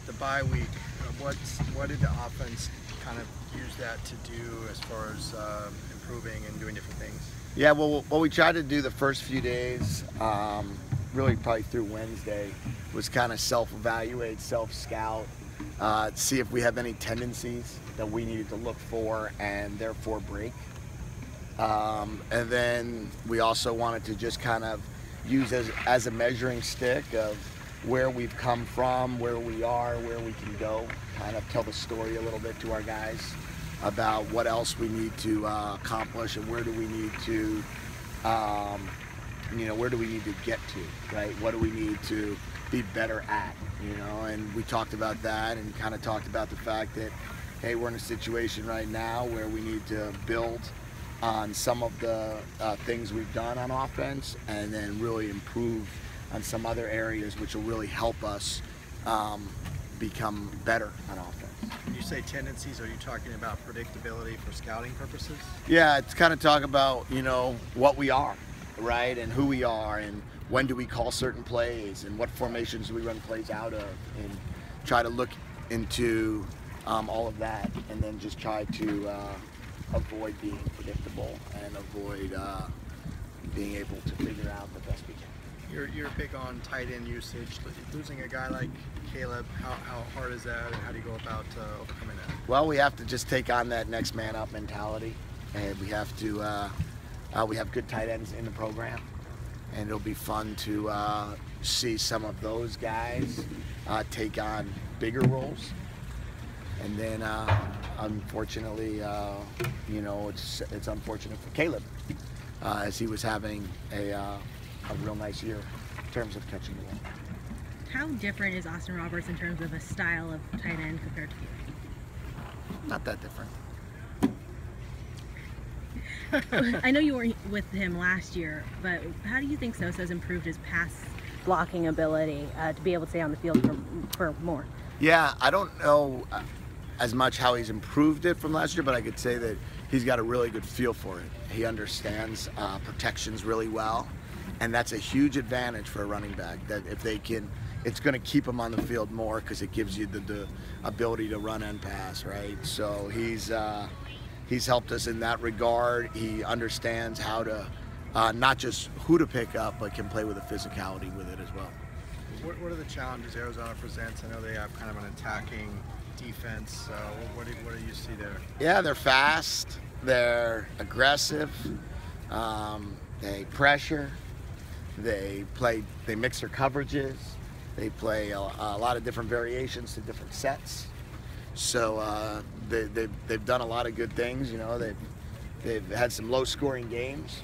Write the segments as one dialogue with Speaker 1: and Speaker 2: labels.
Speaker 1: the bye week, what did the offense kind of use that to do as far as improving and doing different things?
Speaker 2: Yeah, well, what we tried to do the first few days, really probably through Wednesday, was kind of self-evaluate, self-scout, see if we have any tendencies that we needed to look for and therefore break. And then we also wanted to just kind of use as a measuring stick of where we've come from, where we are, where we can go, kind of tell the story a little bit to our guys about what else we need to accomplish and where do we need to, where do we need to get to, right? What do we need to be better at, and we talked about that and kind of talked about the fact that, hey, we're in a situation right now where we need to build on some of the things we've done on offense and then really improve on some other areas which will really help us become better on offense.
Speaker 1: When you say tendencies, are you talking about predictability for scouting purposes?
Speaker 2: Yeah, it's kind of talk about, what we are, right, and who we are, and when do we call certain plays, and what formations do we run plays out of, and try to look into all of that, and then just try to avoid being predictable and avoid being able to figure out the best we can.
Speaker 1: You're big on tight end usage. Losing a guy like Caleb, how hard is that, and how do you go about overcoming that?
Speaker 2: Well, we have to just take on that next man up mentality, and we have to. We have good tight ends in the program, and it'll be fun to see some of those guys take on bigger roles. And then, unfortunately, it's unfortunate for Caleb, as he was having a real nice year in terms of catching the ball.
Speaker 3: How different is Austin Roberts in terms of a style of tight end compared to you?
Speaker 2: Not that different.
Speaker 3: I know you were with him last year, but how do you think Sosa's improved his pass blocking ability to be able to stay on the field for more?
Speaker 2: Yeah, I don't know as much how he's improved it from last year, but I could say that he's got a really good feel for it. He understands protections really well, and that's a huge advantage for a running back, that if they can, it's going to keep him on the field more because it gives you the ability to run and pass, right? So he's helped us in that regard. He understands how to, not just who to pick up, but can play with a physicality with it as well.
Speaker 1: What are the challenges Arizona presents? I know they have kind of an attacking defense. What do you see there?
Speaker 2: Yeah, they're fast. They're aggressive. They pressure. They mix their coverages. They play a lot of different variations to different sets. So they've done a lot of good things. They've had some low-scoring games.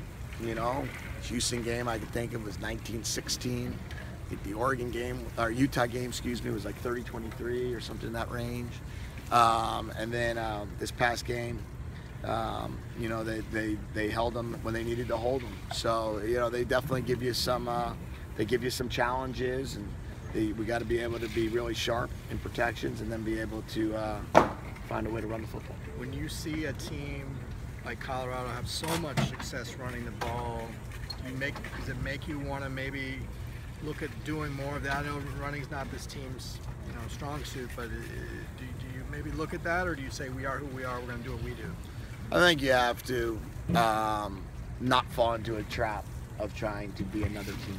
Speaker 2: Houston game I could think of was 19-16. The Oregon game, or Utah game, was like 30-23 or something in that range. And then this past game, they held them when they needed to hold them. So they definitely give you some challenges, and we got to be able to be really sharp in protections, and then be able to find a way to run the football.
Speaker 1: When you see a team like Colorado have so much success running the ball, does it make you want to maybe look at doing more of that? I know running's not this team's strong suit, but do you maybe look at that, or do you say we are who we are, we're going to do what we do?
Speaker 2: I think you have to not fall into a trap of trying to be another team.